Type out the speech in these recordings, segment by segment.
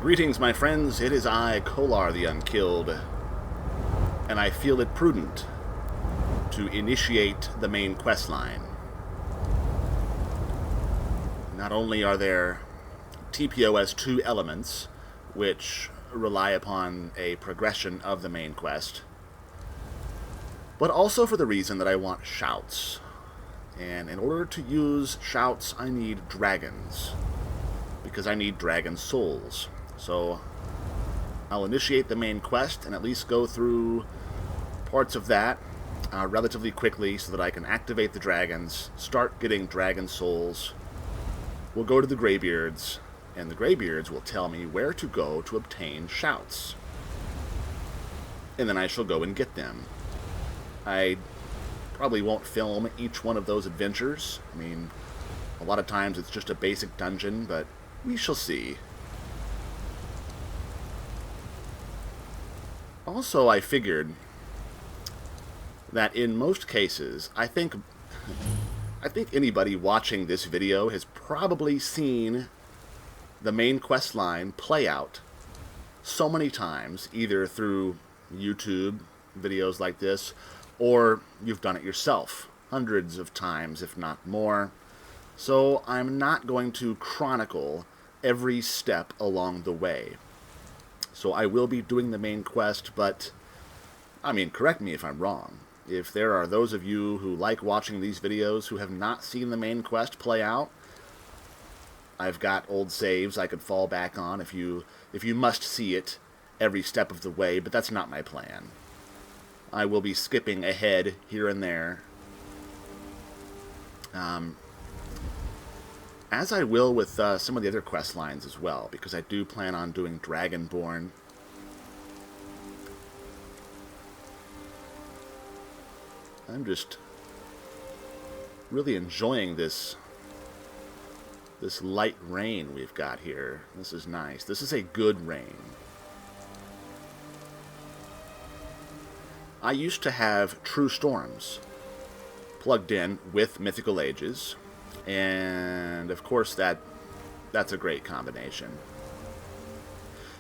Greetings, my friends. It is I, Kolar the Unkilled, and I feel it prudent to initiate the main quest line. Not only are there TPOS2 elements, which rely upon a progression of the main quest, but also for the reason that I want shouts. And in order to use shouts, I need dragons, because I need dragon souls. So I'll initiate the main quest and at least go through parts of that relatively quickly so that I can activate the dragons, start getting dragon souls. We'll go to the Greybeards, and the Greybeards will tell me where to go to obtain shouts. And then I shall go and get them. I probably won't film each one of those adventures. I mean, a lot of times it's just a basic dungeon, but we shall see. Also, I figured that in most cases, I think anybody watching this video has probably seen the main quest line play out so many times, either through YouTube videos like this, or you've done it yourself hundreds of times, if not more. So I'm not going to chronicle every step along the way. So I will be doing the main quest, but, I mean, correct me if I'm wrong. If there are those of you who like watching these videos who have not seen the main quest play out, I've got old saves I could fall back on if you must see it every step of the way, but that's not my plan. I will be skipping ahead here and there. As I will with some of the other quest lines as well, because I do plan on doing Dragonborn. I'm just really enjoying this light rain we've got here. This is nice. This is a good rain. I used to have True Storms plugged in with Mythical Ages, and of course that's a great combination.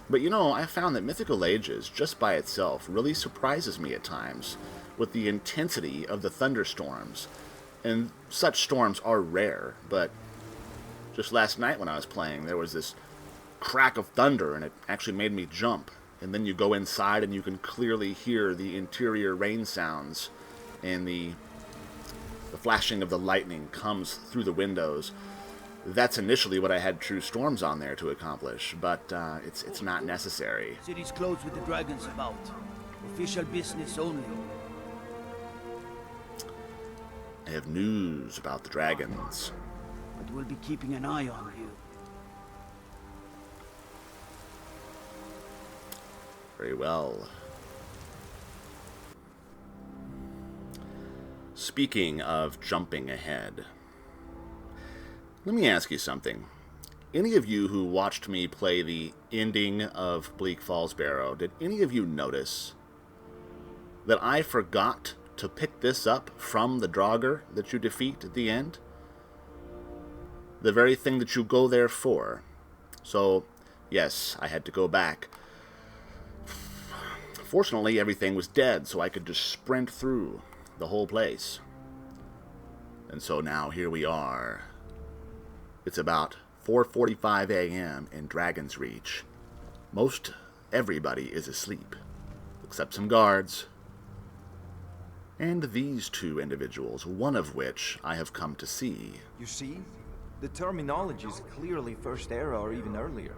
But you know, I found that Mythical Ages, just by itself, really surprises me at times with the intensity of the thunderstorms. And such storms are rare, but just last night when I was playing, there was this crack of thunder, and it actually made me jump. And then you go inside and you can clearly hear the interior rain sounds, and the flashing of the lightning comes through the windows. That's initially what I had True Storms on there to accomplish, but it's not necessary. City's closed with the dragons about. Official business only. I have news about the dragons. But we'll be keeping an eye on you. Very well. Speaking of jumping ahead, let me ask you something. Any of you who watched me play the ending of Bleak Falls Barrow, did any of you notice that I forgot to pick this up from the Draugr that you defeat at the end? The very thing that you go there for. So, yes, I had to go back. Fortunately, everything was dead, so I could just sprint through the whole place. And so now here we are. It's about 4:45 a.m. in Dragon's Reach. Most everybody is asleep, except some guards. And these two individuals, one of which I have come to see. You see? The terminology is clearly First Era or even earlier.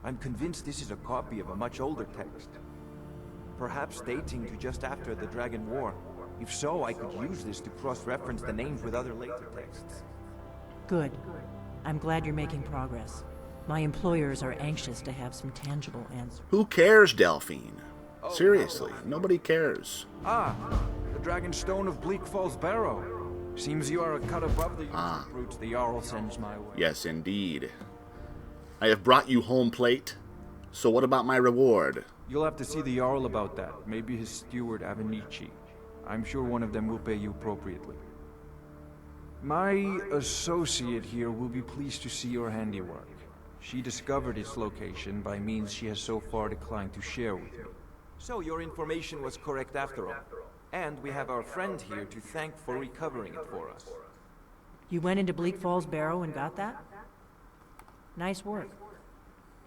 I'm convinced this is a copy of a much older text. Perhaps dating to just after the Dragon War. If so, I could use this to cross-reference the names with other later texts. Good. I'm glad you're making progress. My employers are anxious to have some tangible answers. Who cares, Delphine? Seriously, nobody cares. Ah, the Dragon Stone of Bleak Falls Barrow. Seems you are a cut above the usual brutes the Jarl sends my way. Yes, indeed. I have brought you home plate, so what about my reward? You'll have to see the Jarl about that. Maybe his steward, Avenici. I'm sure one of them will pay you appropriately. My associate here will be pleased to see your handiwork. She discovered its location by means she has so far declined to share with me. So your information was correct after all. And we have our friend here to thank for recovering it for us. You went into Bleak Falls Barrow and got that? Nice work.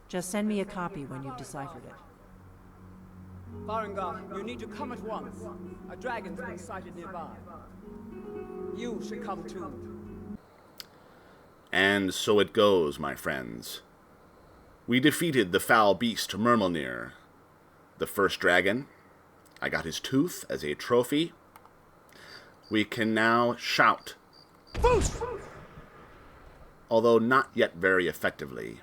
Just send me a copy when you've deciphered it. Farengar, you need to come at once. A dragon's been sighted nearby. You should come too. And so it goes, my friends. We defeated the foul beast Myrmilnir, the first dragon. I got his tooth as a trophy. We can now shout, "Boost!" Although not yet very effectively.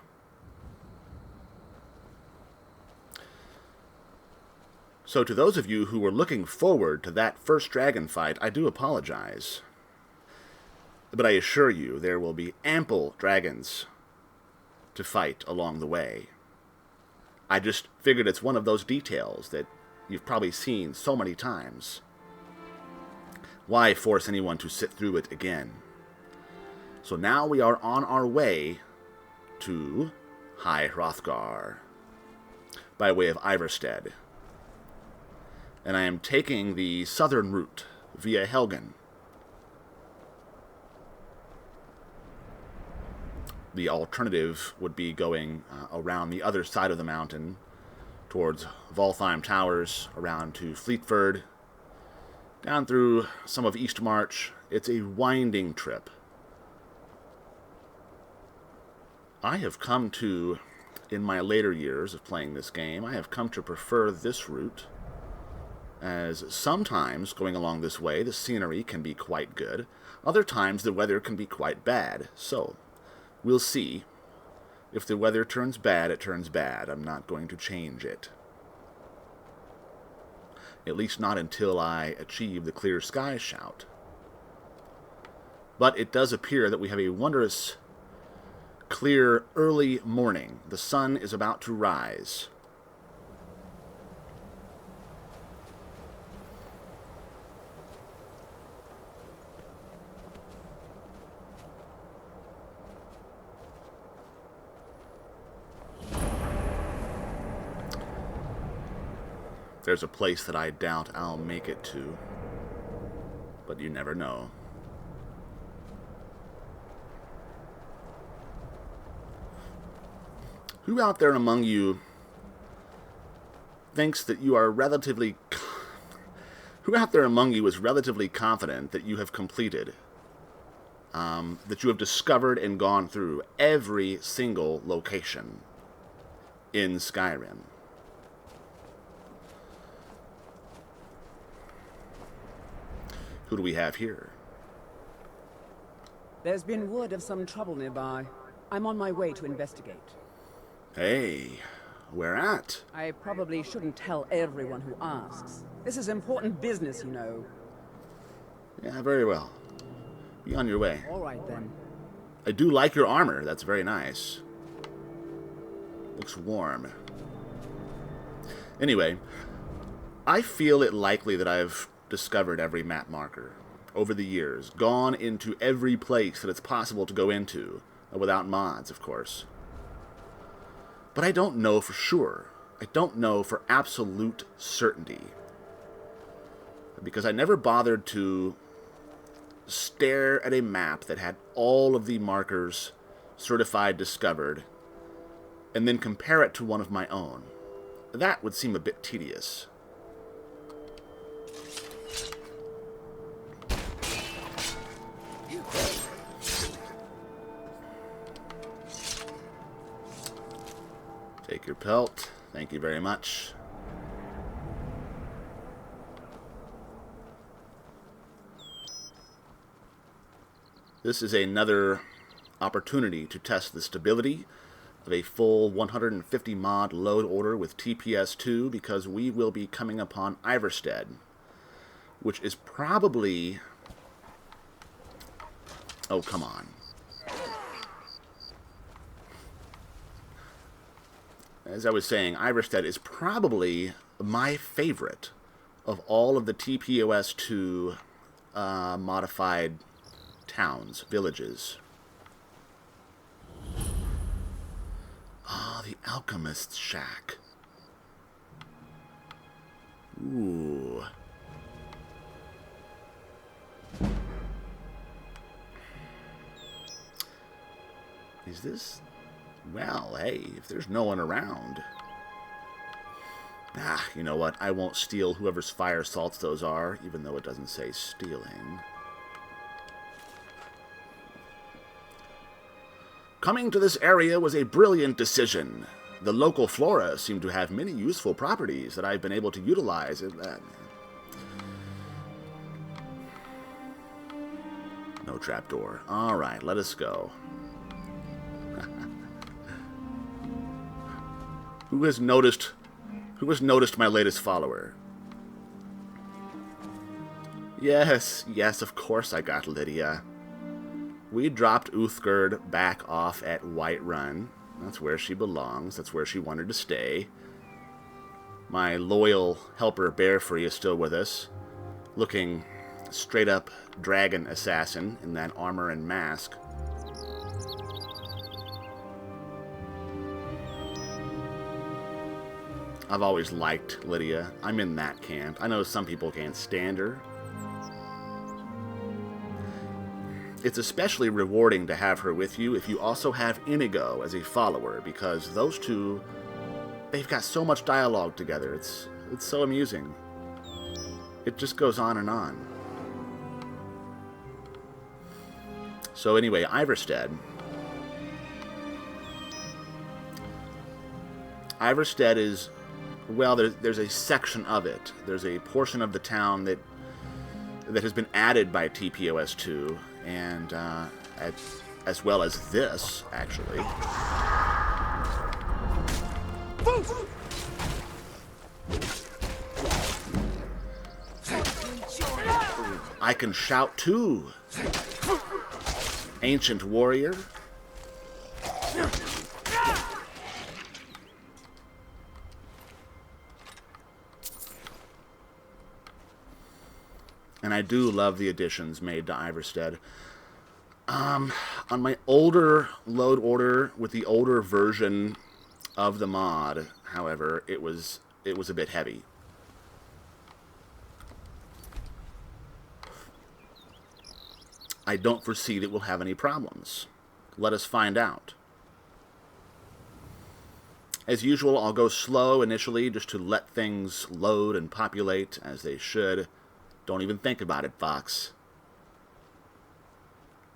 So to those of you who were looking forward to that first dragon fight, I do apologize. But I assure you, there will be ample dragons to fight along the way. I just figured it's one of those details that you've probably seen so many times. Why force anyone to sit through it again? So now we are on our way to High Hrothgar, by way of Ivorstead. And I am taking the southern route via Helgen. The alternative would be going around the other side of the mountain towards Voltheim Towers, around to Fleetford, down through some of Eastmarch. It's a winding trip. I have come to, in my later years of playing this game, I have come to prefer this route, as sometimes going along this way the scenery can be quite good, other times the weather can be quite bad, so we'll see. If the weather turns bad, it turns bad. I'm not going to change it. At least not until I achieve the clear sky shout. But it does appear that we have a wondrous, clear, early morning. The sun is about to rise. There's a place that I doubt I'll make it to, but you never know. Who out there among you thinks that you are relatively... Who out there among you is relatively confident that you have completed, that you have discovered and gone through every single location in Skyrim? Who do we have here? There's been word of some trouble nearby. I'm on my way to investigate. Hey, where at? I probably shouldn't tell everyone who asks. This is important business, you know. Yeah, very well. Be on your way. All right, then. I do like your armor. That's very nice. Looks warm. Anyway, I feel it likely that I've discovered every map marker over the years, gone into every place that it's possible to go into, without mods, of course. But I don't know for sure. I don't know for absolute certainty. Because I never bothered to stare at a map that had all of the markers certified discovered, and then compare it to one of my own. That would seem a bit tedious. Take your pelt. Thank you very much. This is another opportunity to test the stability of a full 150 mod load order with TPS2, because we will be coming upon Ivorstead, which is probably... Oh, come on. As I was saying, Ivorstead is probably my favorite of all of the TPOS2 modified towns, villages. The alchemist's shack. Ooh. Is this... Well, hey, if there's no one around... Ah, you know what? I won't steal whoever's fire salts those are, even though it doesn't say stealing. Coming to this area was a brilliant decision. The local flora seem to have many useful properties that I've been able to utilize. No trapdoor. Alright, let us go. Who has noticed my latest follower? Yes, of course I got Lydia. We dropped Outhouses back off at Whiterun. That's where she belongs. That's where she wanted to stay. My loyal helper Bearfree is still with us, looking straight up dragon assassin in that armor and mask. I've always liked Lydia. I'm in that camp. I know some people can't stand her. It's especially rewarding to have her with you if you also have Inigo as a follower, because those two, they've got so much dialogue together. It's so amusing. It just goes on and on. So anyway, Ivorstead. Ivorstead is, well, there's a section of it. There's a portion of the town that has been added by TPOS2, and as well as this, actually. I can shout too, ancient warrior. And I do love the additions made to Ivorstead. On my older load order with the older version of the mod, however, it was a bit heavy. I don't foresee that we'll have any problems. Let us find out. As usual, I'll go slow initially just to let things load and populate as they should. Don't even think about it, Fox.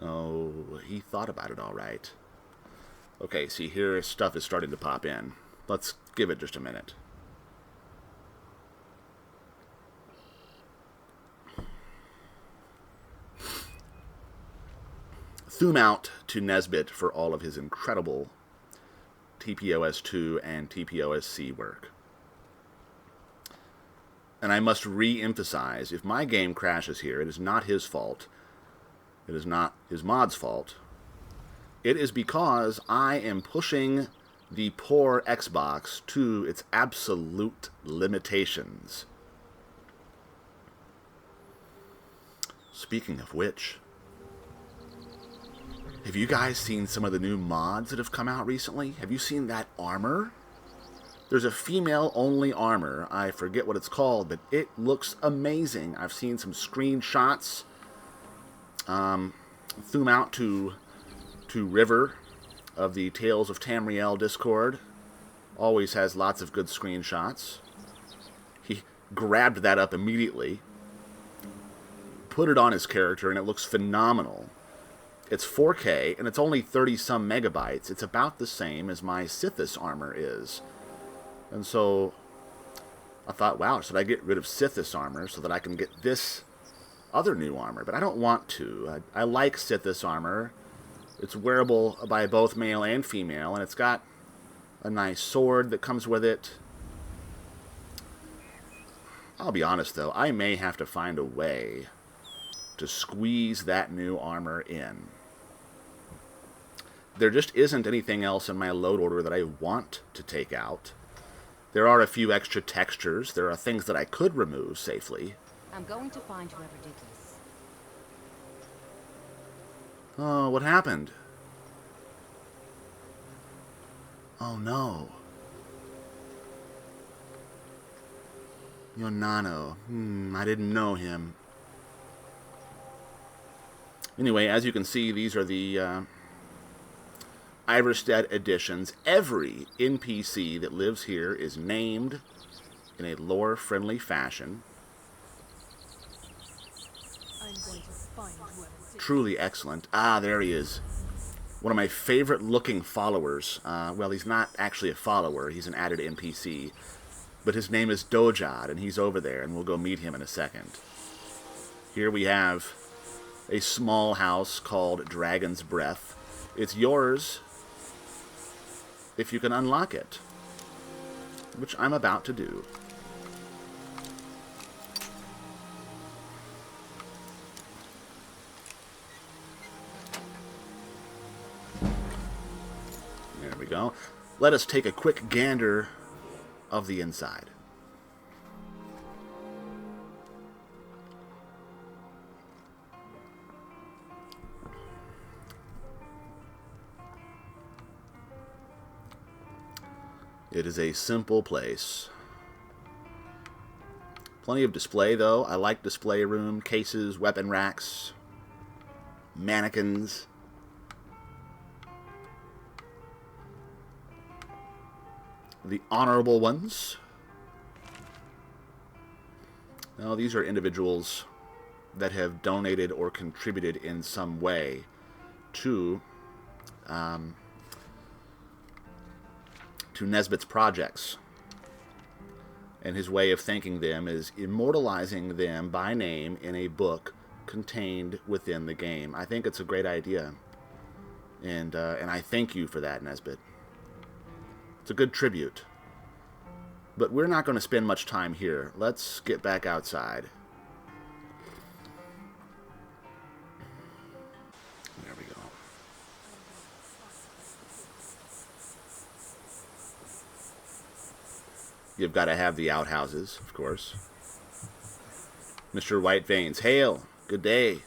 Oh, he thought about it all right. Okay, see, here stuff is starting to pop in. Let's give it just a minute. Zoom out to Nesbit for all of his incredible TPOS2 and TPOS-C work. And I must re-emphasize, if my game crashes here, it is not his fault. It is not his mod's fault. It is because I am pushing the poor Xbox to its absolute limitations. Speaking of which, have you guys seen some of the new mods that have come out recently? Have you seen that armor? There's a female-only armor. I forget what it's called, but it looks amazing. I've seen some screenshots. Zoom out to River of the Tales of Tamriel Discord. Always has lots of good screenshots. He grabbed that up immediately, put it on his character, and it looks phenomenal. It's 4K, and it's only 30-some megabytes. It's about the same as my Sithis armor is. And so I thought, wow, should I get rid of Sithis armor so that I can get this other new armor? But I don't want to. I like Sithis armor. It's wearable by both male and female, and it's got a nice sword that comes with it. I'll be honest, though, I may have to find a way to squeeze that new armor in. There just isn't anything else in my load order that I want to take out. There are a few extra textures. There are things that I could remove safely. I'm going to find whoever did this. Oh, what happened? Oh no. Yonano. I didn't know him. Anyway, as you can see, these are the Ivorstead editions. Every NPC that lives here is named in a lore-friendly fashion. I'm going to find whoever did. Truly excellent. Ah, there he is. One of my favorite-looking followers. Well, he's not actually a follower. He's an added NPC. But his name is Dojad, and he's over there, and we'll go meet him in a second. Here we have a small house called Dragon's Breath. It's yours if you can unlock it, which I'm about to do. There we go. Let us take a quick gander of the inside. It is a simple place. Plenty of display, though. I like display room, cases, weapon racks, mannequins. The honorable ones. Now, these are individuals that have donated or contributed in some way to Nesbitt's projects. And his way of thanking them is immortalizing them by name in a book contained within the game. I think it's a great idea. And I thank you for that, Nesbitt. It's a good tribute. But we're not going to spend much time here. Let's get back outside. There we go. You've got to have the outhouses, of course. Mr. Whiteveins, hail. Good day.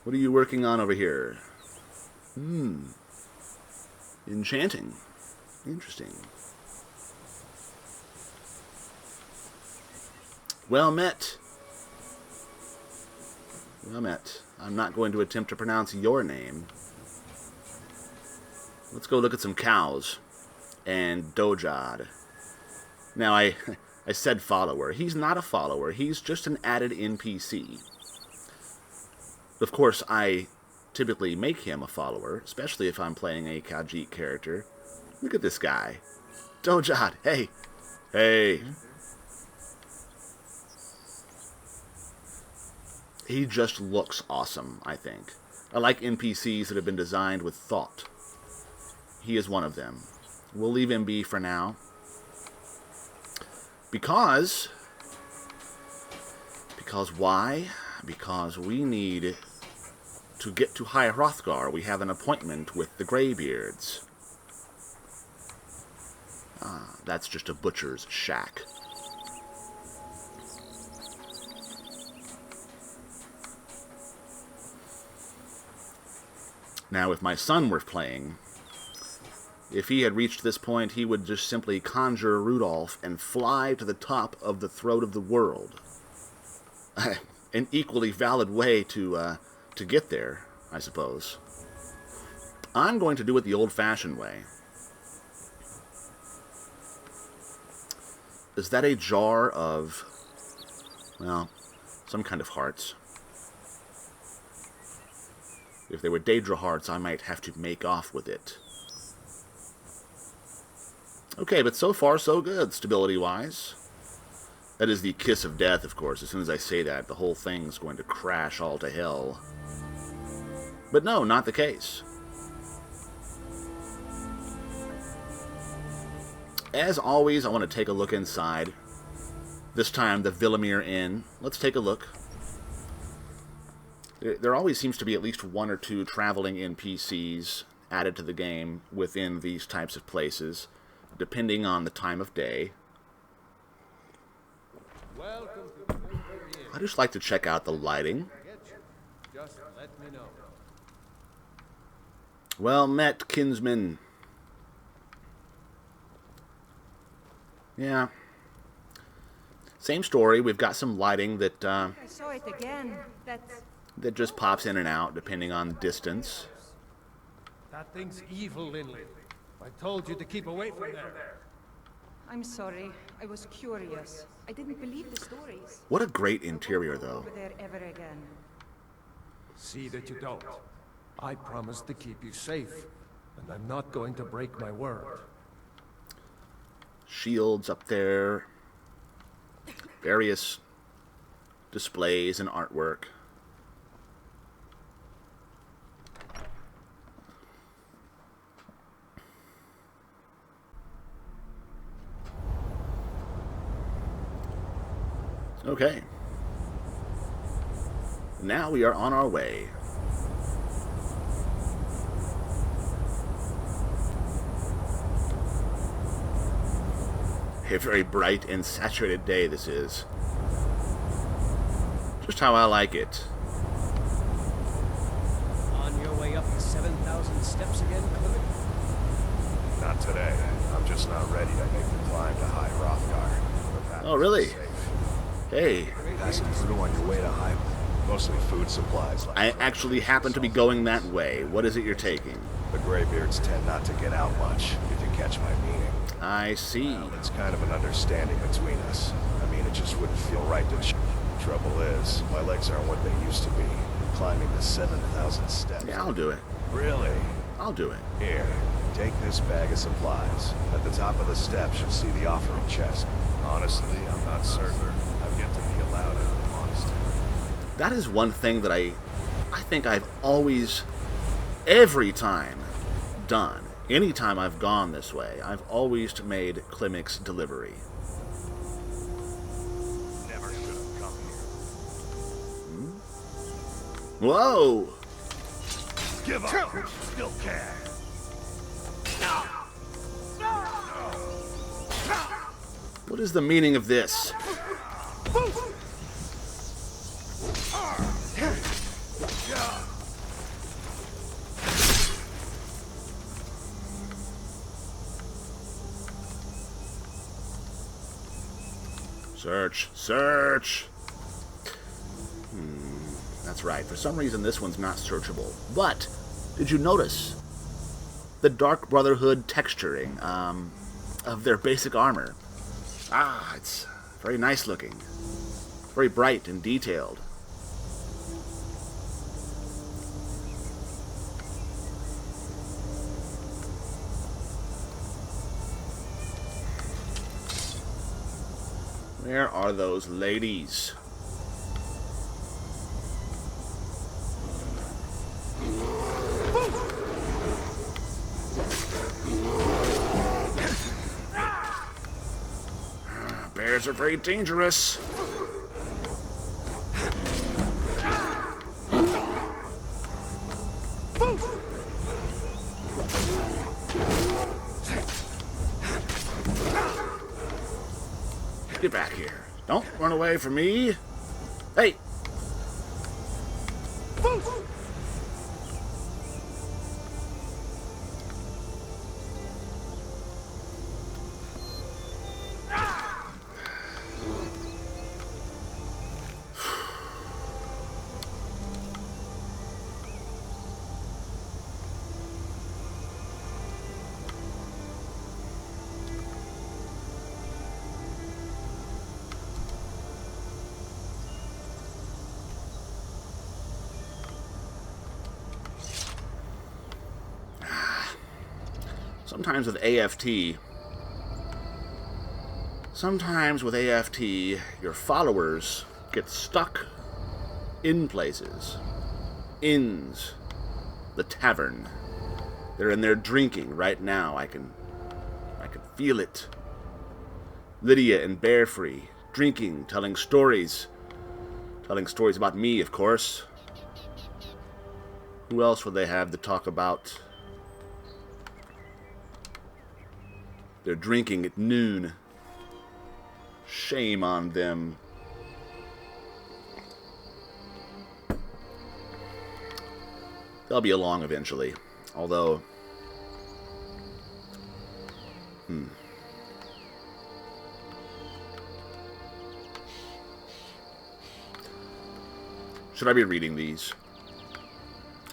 What are you working on over here? Enchanting. Interesting. Well met. Well met. I'm not going to attempt to pronounce your name. Let's go look at some cows. And Dojad. Now, I said follower. He's not a follower. He's just an added NPC. Of course, I typically make him a follower, especially if I'm playing a Khajiit character. Look at this guy. Dojad, hey. Hey. He just looks awesome, I think. I like NPCs that have been designed with thought. He is one of them. We'll leave him be for now. Because why? Because we need to get to High Hrothgar. We have an appointment with the Greybeards. That's just a butcher's shack. Now, if my son were playing, if he had reached this point, he would just simply conjure Rudolph and fly to the top of the throat of the world. An equally valid way to get there, I suppose. I'm going to do it the old-fashioned way. Is that a jar of, well, some kind of hearts? If they were Daedra hearts, I might have to make off with it. Okay, but so far so good, stability-wise. That is the kiss of death, of course. As soon as I say that, the whole thing's going to crash all to hell. But no, not the case. As always, I want to take a look inside. This time, the Villamere Inn. Let's take a look. There always seems to be at least one or two traveling NPCs added to the game within these types of places, depending on the time of day. I just like to check out the lighting. Just let me know. Well met, kinsman. Yeah. Same story. We've got some lighting that I saw it again. That's... that just pops in and out depending on distance. That thing's evil, Linley. I told you to keep away from there. I'm sorry. I was curious. I didn't believe the stories. What a great interior, though. Over there ever again. See that you don't. I promised to keep you safe, and I'm not going to break my word. Shields up there. Various displays and artwork. Okay. Now we are on our way. A very bright and saturated day this is. Just how I like it. On your way up the 7,000 steps again, Clement? Not today. I'm just not ready to make the climb to High Hrothgar. Oh, really? Hey. Passing through on your way to High. Mostly food supplies. Like I actually happen to be going that way. What is it you're taking? The Greybeards tend not to get out much, if you catch my meaning. I see. Well, it's kind of an understanding between us. I mean, it just wouldn't feel right to Trouble is, my legs aren't what they used to be. Climbing the 7,000 steps. Yeah, I'll do it. Really? I'll do it. Here, take this bag of supplies. At the top of the steps, you'll see the offering chest. Honestly, I'm not certain. I've yet to be allowed in the monastery. That is one thing that I think I've always, every time, done. Anytime I've gone this way, I've always made Klimek's delivery. Never should have come here. Whoa! Give up! Still can. What is the meaning of this? Search, search. That's right. For some reason, this one's not searchable. But did you notice the Dark Brotherhood texturing of their basic armor? Ah, it's very nice looking. Very bright and detailed. Where are those ladies? Bears are very dangerous. Get back here. Don't run away from me. Hey! Sometimes with AFT, your followers get stuck in places. Inns. The tavern. They're in there drinking right now. I can feel it. Lydia and Bearfree, drinking, telling stories. Telling stories about me, of course. Who else would they have to talk about? They're drinking at noon. Shame on them. They'll be along eventually. Although... Should I be reading these?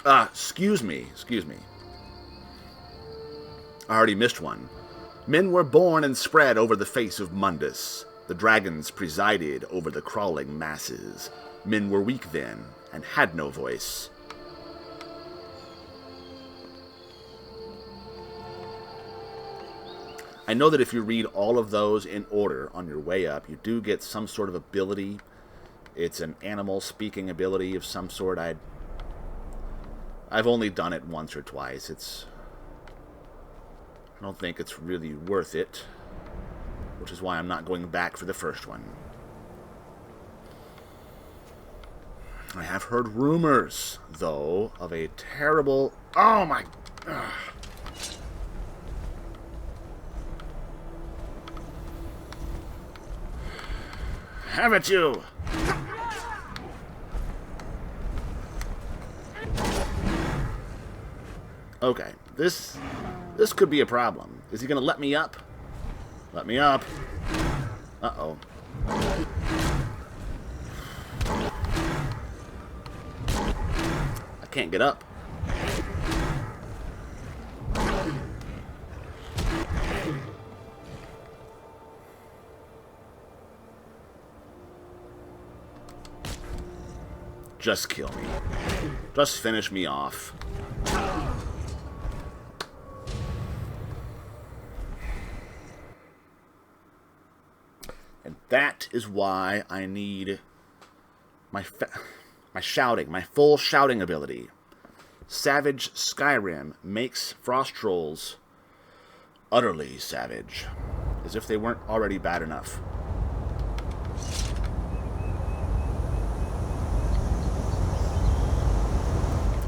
Excuse me. I already missed one. Men were born and spread over the face of Mundus. The dragons presided over the crawling masses. Men were weak then, and had no voice. I know that if you read all of those in order on your way up, you do get some sort of ability. It's an animal speaking ability of some sort. I've only done it once or twice. I don't think it's really worth it, which is why I'm not going back for the first one. I have heard rumors, though, of a terrible... Oh my... Haven't you? Okay, this could be a problem. Is he gonna let me up? Let me up. Uh-oh. I can't get up. Just kill me. Just finish me off. And that is why I need my shouting, my full shouting ability. Savage Skyrim makes frost trolls utterly savage, as if they weren't already bad enough.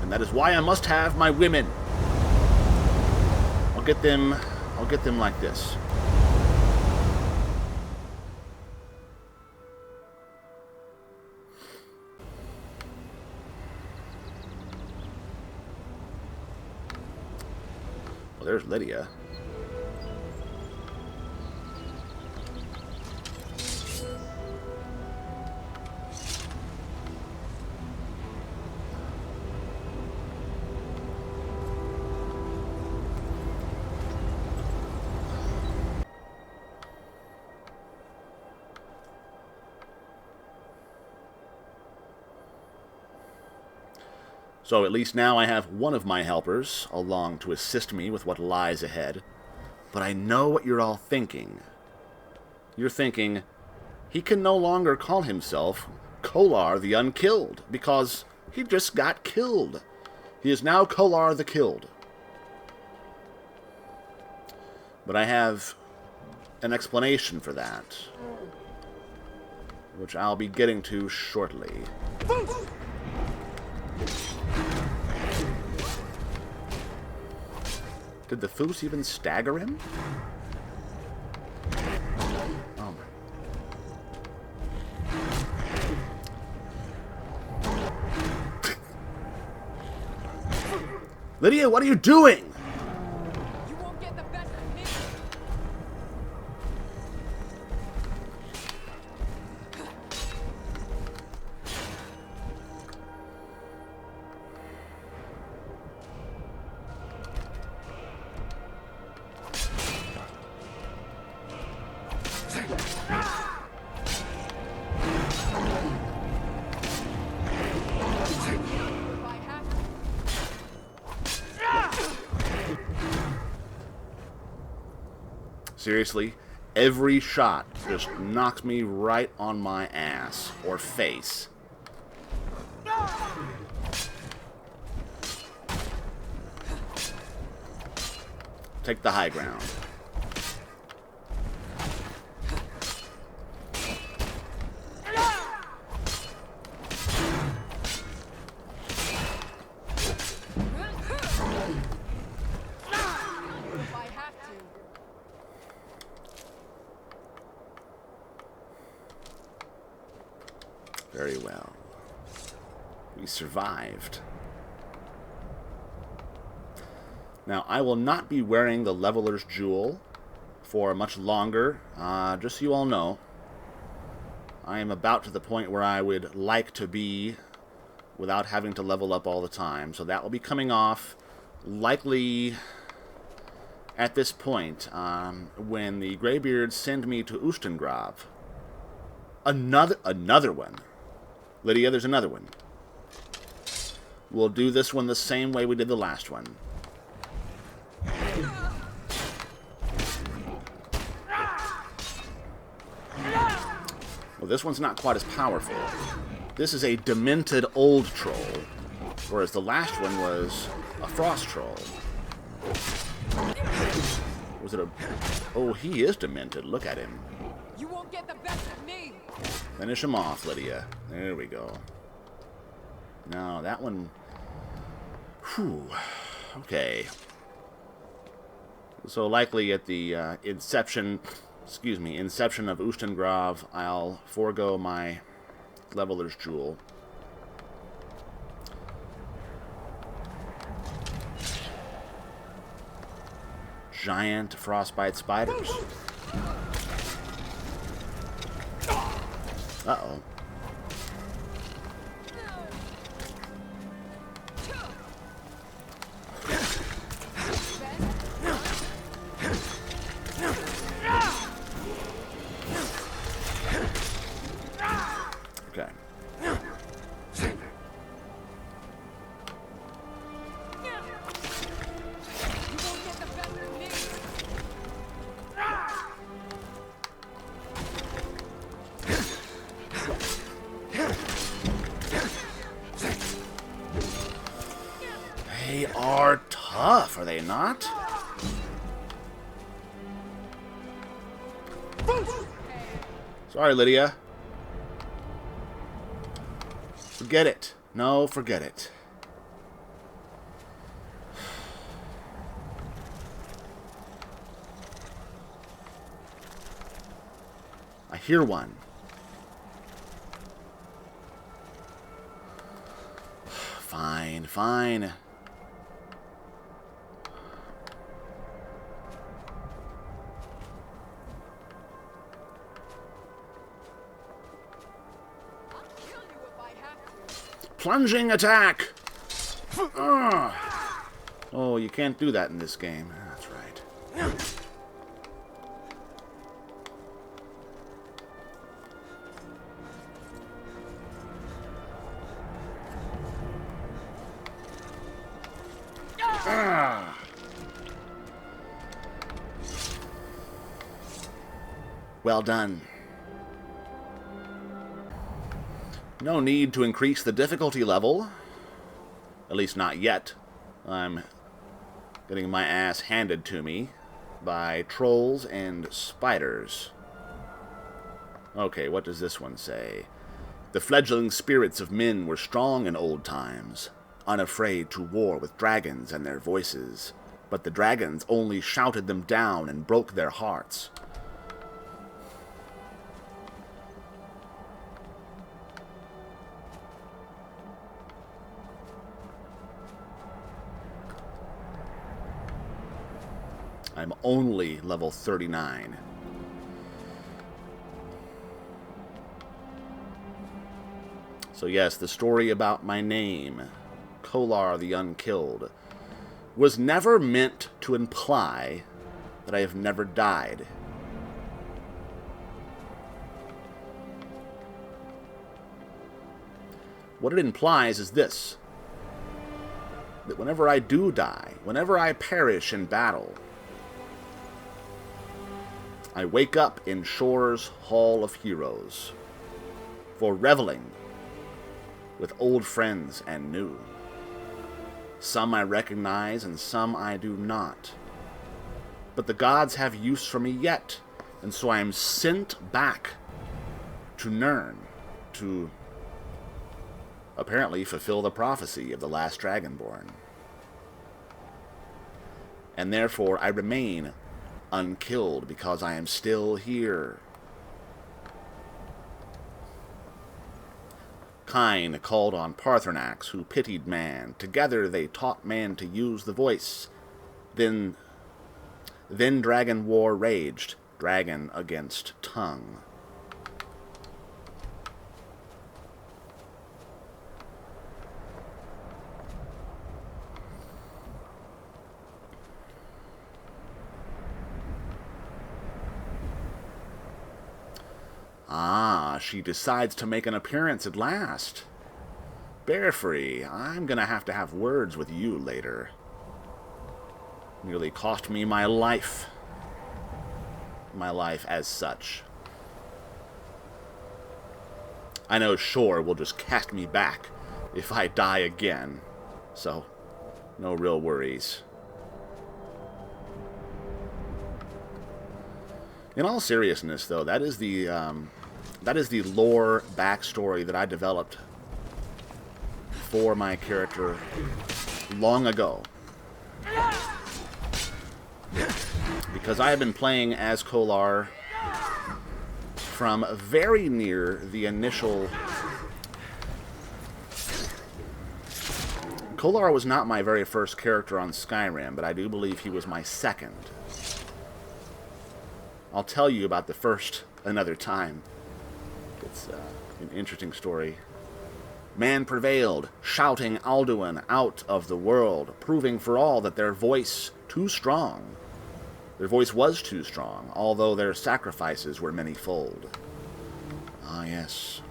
And that is why I must have my women. I'll get them like this. Well, there's Lydia. So at least now I have one of my helpers along to assist me with what lies ahead. But I know what you're all thinking. You're thinking, he can no longer call himself Kolar the Unkilled, because he just got killed. He is now Kolar the Killed. But I have an explanation for that, which I'll be getting to shortly. Did the Foos even stagger him? Oh my. Lydia, what are you doing? You won't get the best of me. Seriously, every shot just knocks me right on my ass or face. Take the high ground. Very well. We survived. Now, I will not be wearing the Leveler's Jewel for much longer, just so you all know. I am about to the point where I would like to be without having to level up all the time. So that will be coming off likely at this point when the Greybeards send me to Ustengrav. Another one. Lydia, there's another one. We'll do this one the same way we did the last one. Well, this one's not quite as powerful. This is a demented old troll, whereas the last one was a frost troll. Was it a... Oh, he is demented. Look at him. You won't get the best of me. Finish him off, Lydia. There we go. No, that one... Whew. Okay. So likely at the inception of Ustengrav, I'll forego my Leveler's Jewel. Giant frostbite spiders. Uh-oh. Okay. They are tough, are they not? Sorry, Lydia. Forget it. No, forget it. I hear one. Fine, fine. Plunging attack! Oh, you can't do that in this game. That's right. Well done. No need to increase the difficulty level. At least not yet. I'm getting my ass handed to me by trolls and spiders. Okay, what does this one say? The fledgling spirits of men were strong in old times, unafraid to war with dragons and their voices. But the dragons only shouted them down and broke their hearts. I'm only level 39. So yes, the story about my name, Kolar the Unkilled, was never meant to imply that I have never died. What it implies is this: that whenever I do die, whenever I perish in battle, I wake up in Shore's Hall of Heroes for reveling with old friends and new. Some I recognize and some I do not. But the gods have use for me yet, and so I am sent back to Nirn to apparently fulfill the prophecy of the last Dragonborn. And therefore I remain unkilled because I am still here. Kine called on Parthenax, who pitied man. Together they taught man to use the voice. Then Dragon War raged, dragon against tongue. Ah, she decides to make an appearance at last. Bearfree, I'm gonna have words with you later. Nearly cost me my life. My life as such. I know Shore will just cast me back if I die again, so no real worries. In all seriousness, though, that is the lore backstory that I developed for my character long ago. Because I have been playing as Kolar from very near the initial... Kolar was not my very first character on Skyrim, but I do believe he was my second. I'll tell you about the first another time. It's an interesting story. Man prevailed, shouting Alduin out of the world, proving for all that their voice too strong. Their voice was too strong, although their sacrifices were manyfold. Ah, yes.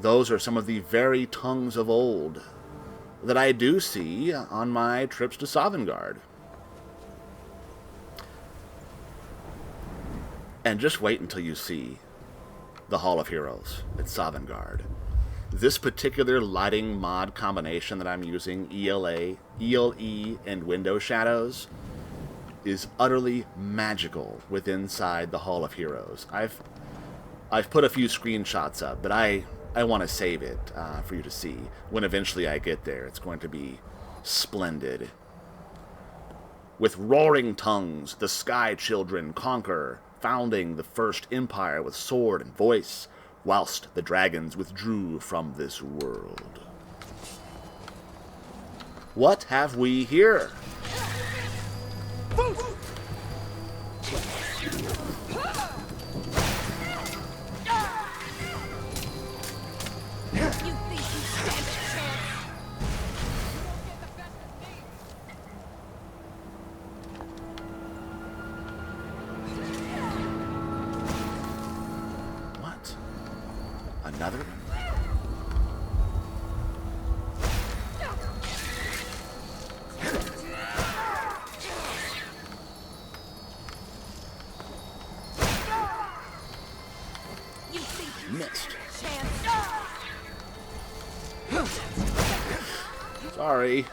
Those are some of the very tongues of old that I do see on my trips to Sovngarde. And just wait until you see the Hall of Heroes at Sovngarde. This particular lighting mod combination that I'm using, ELA, ELE, and window shadows, is utterly magical within inside the Hall of Heroes. I've put a few screenshots up, but I want to save it for you to see. When eventually I get there, it's going to be splendid. With roaring tongues, the Sky Children conquer, founding the first empire with sword and voice, whilst the dragons withdrew from this world. What have we here? What? Another? Missed. Sorry.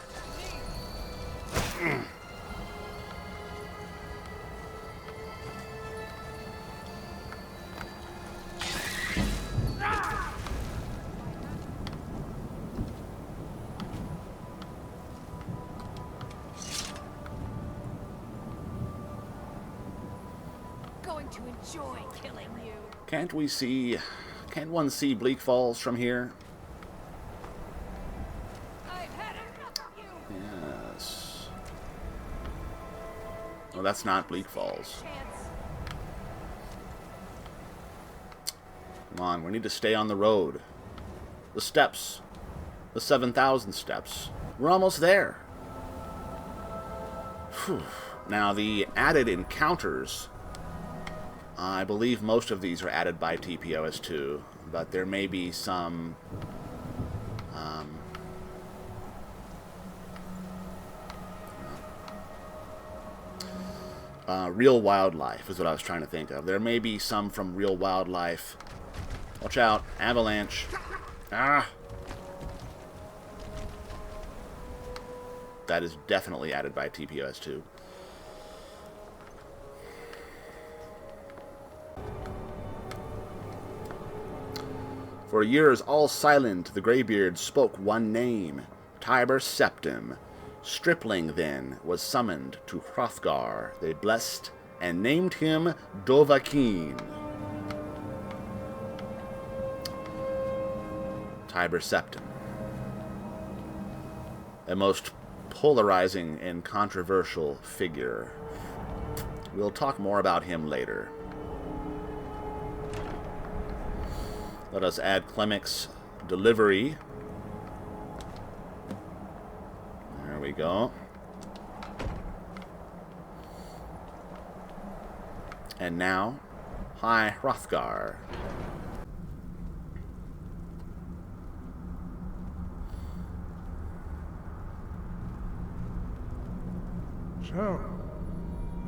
Going to enjoy killing you. Can't one see Bleak Falls from here? I've had enough of you. Yes. Oh, that's not Bleak Falls. Chance. Come on, we need to stay on the road. The steps. The 7,000 steps. We're almost there. Whew. Now, the added encounters, I believe most of these are added by TPOS2, but there may be some real wildlife is what I was trying to think of. There may be some from real wildlife. Watch out, avalanche. Ah! That is definitely added by TPOS2. For years all silent, the Greybeards spoke one name, Tiber Septim. Stripling then was summoned to Hrothgar. They blessed and named him Dovahkiin. Tiber Septim. A most polarizing and controversial figure. We'll talk more about him later. Let us add Clemex's delivery. There we go. And now, hi Hrothgar. So,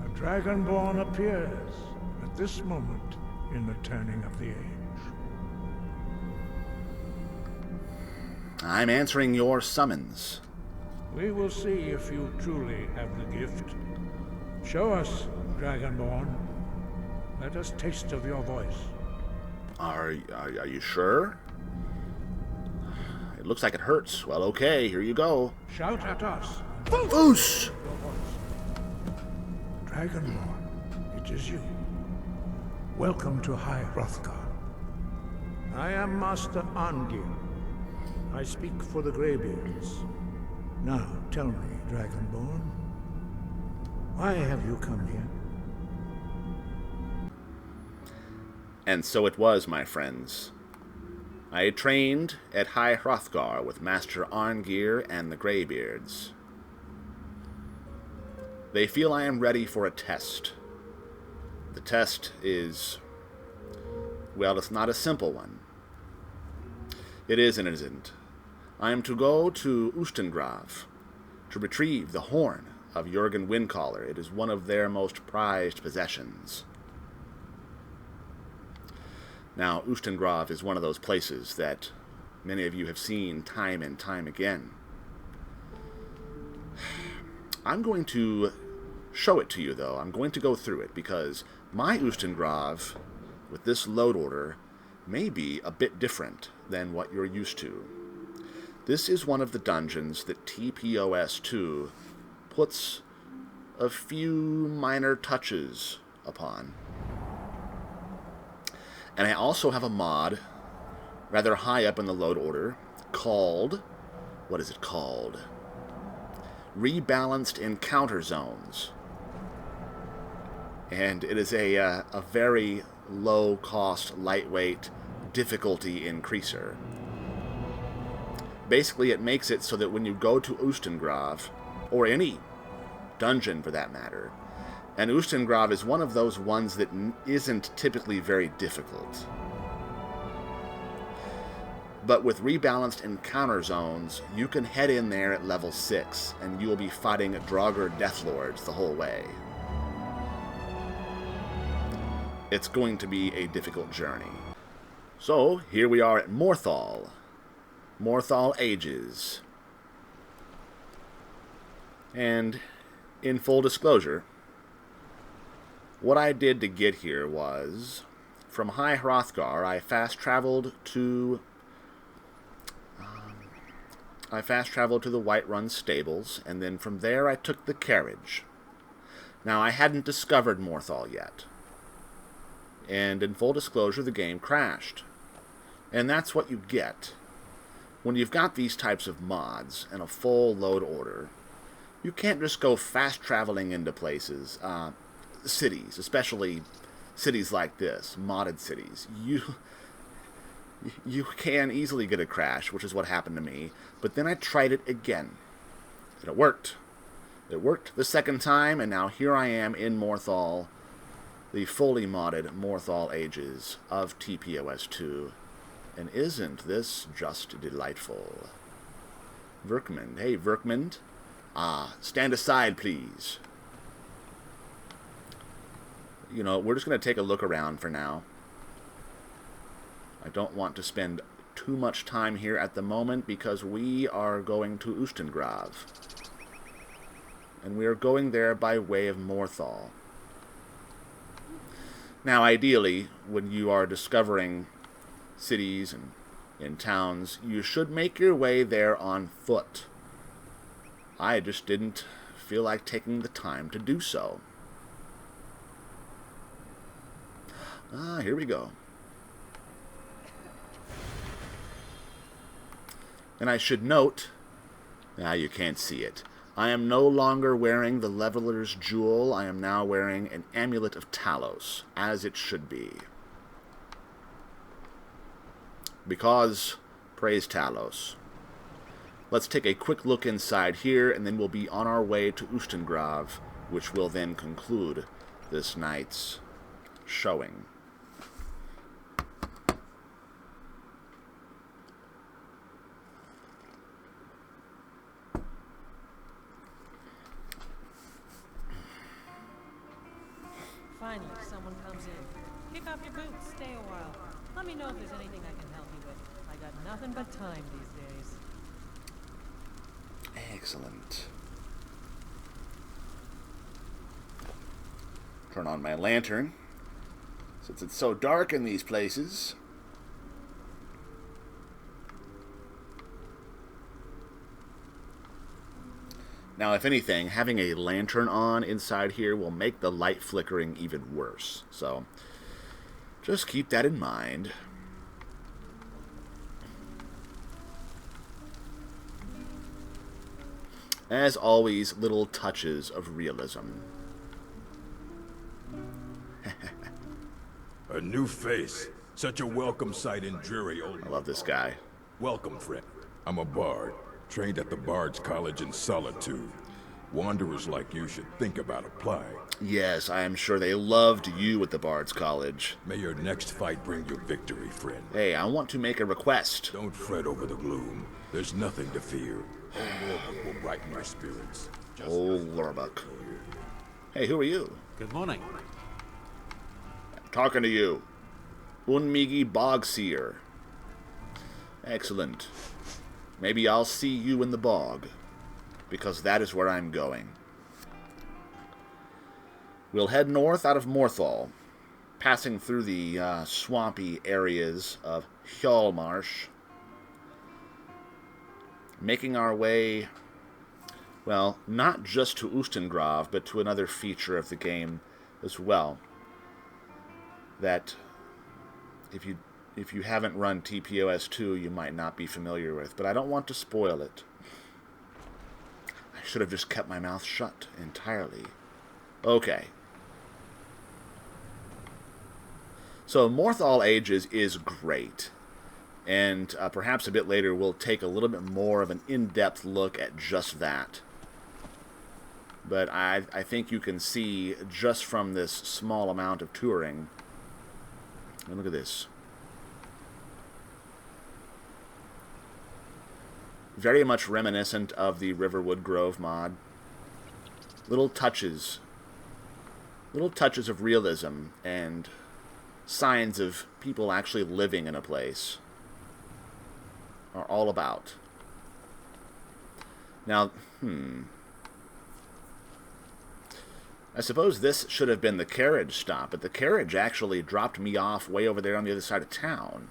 a Dragonborn appears at this moment in the turning of the age. I'm answering your summons. We will see if you truly have the gift. Show us, Dragonborn. Let us taste of your voice. Are you sure? It looks like it hurts. Well, okay, here you go. Shout at us. Oos! Dragonborn, it is you. Welcome to High Hrothgar. I am Master Arngir. I speak for the Greybeards. Now, tell me, Dragonborn, why have you come here? And so it was, my friends. I trained at High Hrothgar with Master Arngir and the Greybeards. They feel I am ready for a test. The test is, well, it's not a simple one. It is and it isn't. I am to go to Ustengrav to retrieve the horn of Jurgen Windcaller. It is one of their most prized possessions. Now, Ustengrav is one of those places that many of you have seen time and time again. I'm going to show it to you, though. I'm going to go through it, because my Ustengrav, with this load order, may be a bit different than what you're used to. This is one of the dungeons that TPOS2 puts a few minor touches upon. And I also have a mod, rather high up in the load order, called, what is it called? Rebalanced Encounter Zones. And it is a very low-cost, lightweight difficulty increaser. Basically, it makes it so that when you go to Ustengrav, or any dungeon for that matter, and Ustengrav is one of those ones that isn't typically very difficult. But with rebalanced encounter zones, you can head in there at level 6, and you will be fighting Draugr Deathlords the whole way. It's going to be a difficult journey. So, here we are at Morthal. Morthal Ages. And, in full disclosure, what I did to get here was, from High Hrothgar, I fast-traveled to the Whiterun stables, and then from there I took the carriage. Now, I hadn't discovered Morthal yet. And in full disclosure, the game crashed. And that's what you get. When you've got these types of mods and a full load order, you can't just go fast-traveling into places, cities, especially cities like this, modded cities. You can easily get a crash, which is what happened to me, but then I tried it again, and it worked. It worked the second time, and now here I am in Morthal, the fully modded Morthal Ages of TPOS2, and isn't this just delightful? Verkmund, hey Verkmund, stand aside please. You know, we're just going to take a look around for now. I don't want to spend too much time here at the moment because we are going to Ustengrav. And we are going there by way of Morthal. Now, ideally, when you are discovering cities and towns, you should make your way there on foot. I just didn't feel like taking the time to do so. Here we go. And I should note, you can't see it, I am no longer wearing the Leveler's Jewel. I am now wearing an Amulet of Talos, as it should be. Because, praise Talos. Let's take a quick look inside here, and then we'll be on our way to Ustengrav, which will then conclude this night's showing. Finally, someone comes in. Kick off your boots, stay a while. Let me know if there's anything I can help you with. I got nothing but time these days. Excellent. Turn on my lantern, since it's so dark in these places. Now, if anything, having a lantern on inside here will make the light flickering even worse. So, just keep that in mind. As always, little touches of realism. A new face. Such a welcome sight in dreary old... I love this guy. Welcome, friend. I'm a bard, trained at the Bard's College in Solitude. Wanderers like you should think about applying. Yes, I am sure they loved you at the Bard's College. May your next fight bring you victory, friend. Hey, I want to make a request. Don't fret over the gloom. There's nothing to fear. Old will brighten your spirits. Old Lorbuck. Hey, who are you? Good morning. I'm talking to you. Unmigi Bogseer. Excellent. Maybe I'll see you in the bog, because that is where I'm going. We'll head north out of Morthal, passing through the swampy areas of Hjalmarsh, making our way, well, not just to Ustengrav, but to another feature of the game as well, that if you haven't run TPOS2, you might not be familiar with, but I don't want to spoil it. I should have just kept my mouth shut entirely. Okay. So Morthal Ages is great, and perhaps a bit later we'll take a little bit more of an in-depth look at just that. But I think you can see just from this small amount of touring. And look at this. Very much reminiscent of the Riverwood Grove mod. Little touches of realism and signs of people actually living in a place are all about. Now, I suppose this should have been the carriage stop, but the carriage actually dropped me off way over there on the other side of town.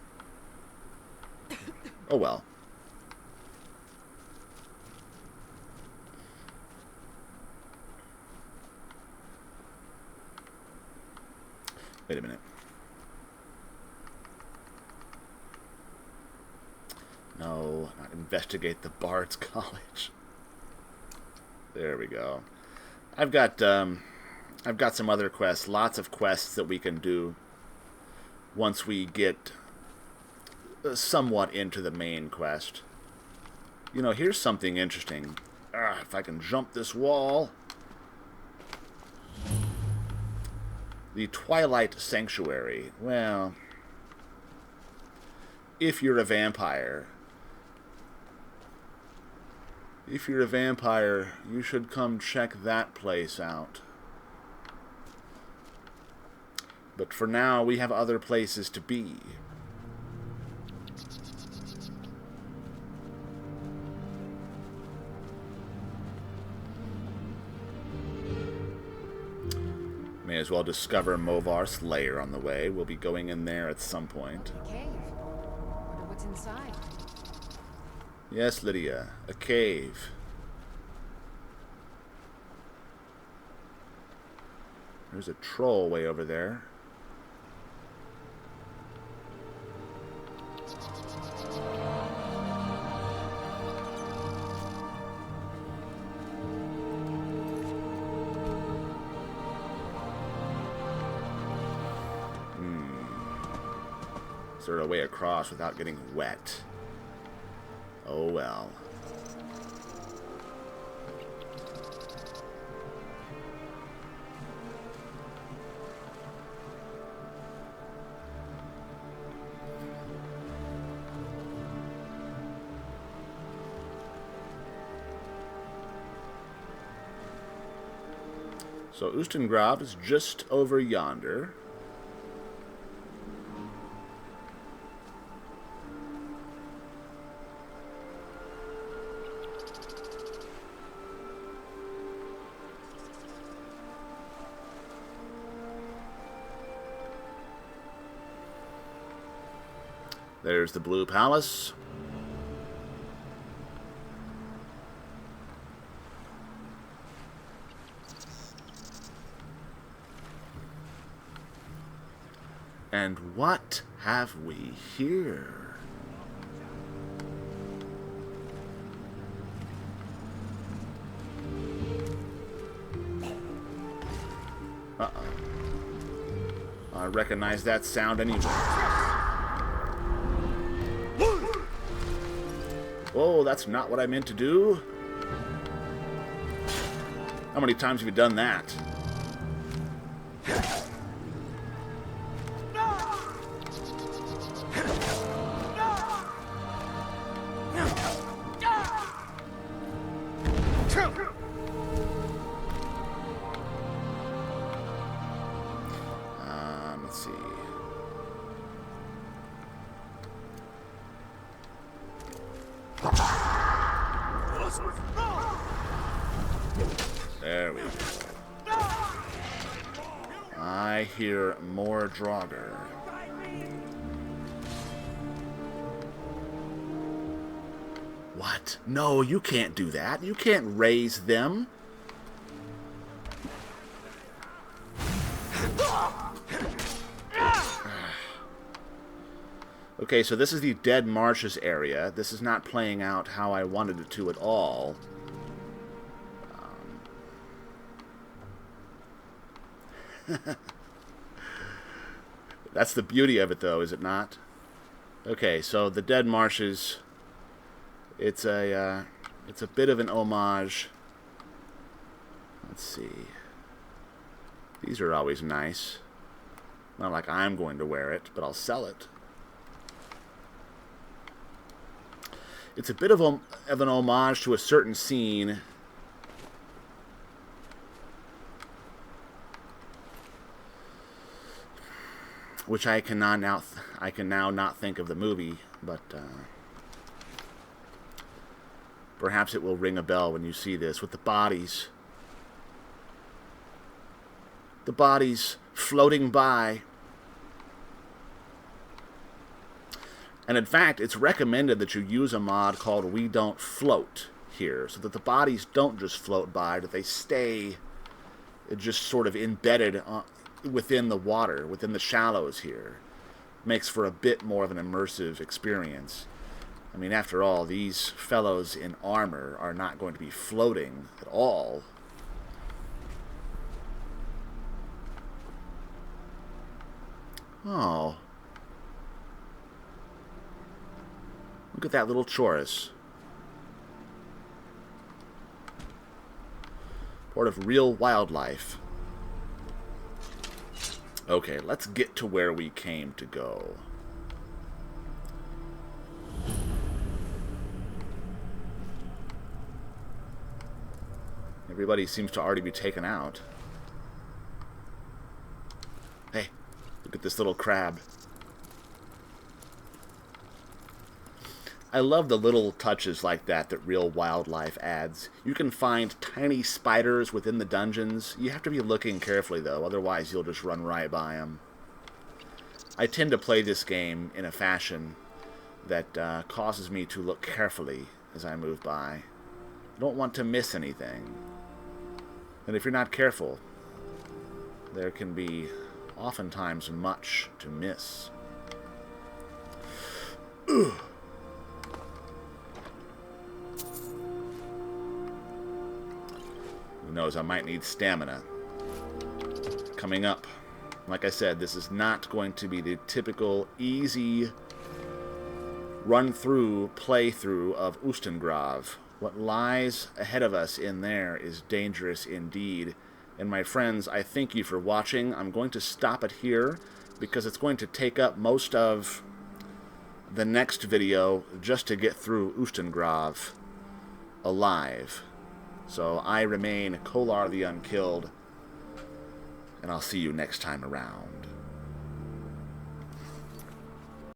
Oh well. Wait a minute. No, not investigate the Bard's College. There we go. I've got some other quests, lots of quests that we can do once we get somewhat into the main quest. You know, here's something interesting. If I can jump this wall. The Twilight Sanctuary. Well, if you're a vampire, you should come check that place out. But for now, we have other places to be. May as well discover Movar's lair on the way. We'll be going in there at some point. A cave. Wonder what's inside. Yes, Lydia, a cave. There's a troll way over there. Is there a way across without getting wet? Oh well. So Ustengrav is just over yonder. There's the Blue Palace. And what have we here? Uh-oh. I recognize that sound anyway. Oh, that's not what I meant to do. How many times have you done that? Let's see. There we go. I hear more Draugr. What? No, you can't do that. You can't raise them. Okay, so this is the Dead Marshes area. This is not playing out how I wanted it to at all. That's the beauty of it, though, is it not? Okay, so the Dead Marshes, it's a bit of an homage. Let's see. These are always nice. Not like I'm going to wear it, but I'll sell it. It's a bit of an homage to a certain scene. Which I can now not think of the movie, but perhaps it will ring a bell when you see this with the bodies. The bodies floating by. And in fact, it's recommended that you use a mod called We Don't Float here, so that the bodies don't just float by, that they stay just sort of embedded within the water, within the shallows here. Makes for a bit more of an immersive experience. I mean, after all, these fellows in armor are not going to be floating at all. Oh. Look at that little chorus. Part of real wildlife. Okay, let's get to where we came to go. Everybody seems to already be taken out. Hey, look at this little crab. I love the little touches like that real wildlife adds. You can find tiny spiders within the dungeons. You have to be looking carefully, though, otherwise you'll just run right by them. I tend to play this game in a fashion that causes me to look carefully as I move by. I don't want to miss anything. And if you're not careful, there can be oftentimes much to miss. Ugh. Who knows, I might need stamina. Coming up. Like I said, this is not going to be the typical easy run-through, play-through of Ustengrav. What lies ahead of us in there is dangerous indeed. And my friends, I thank you for watching. I'm going to stop it here because it's going to take up most of the next video just to get through Ustengrav alive. So I remain Kolar the Unkilled, and I'll see you next time around.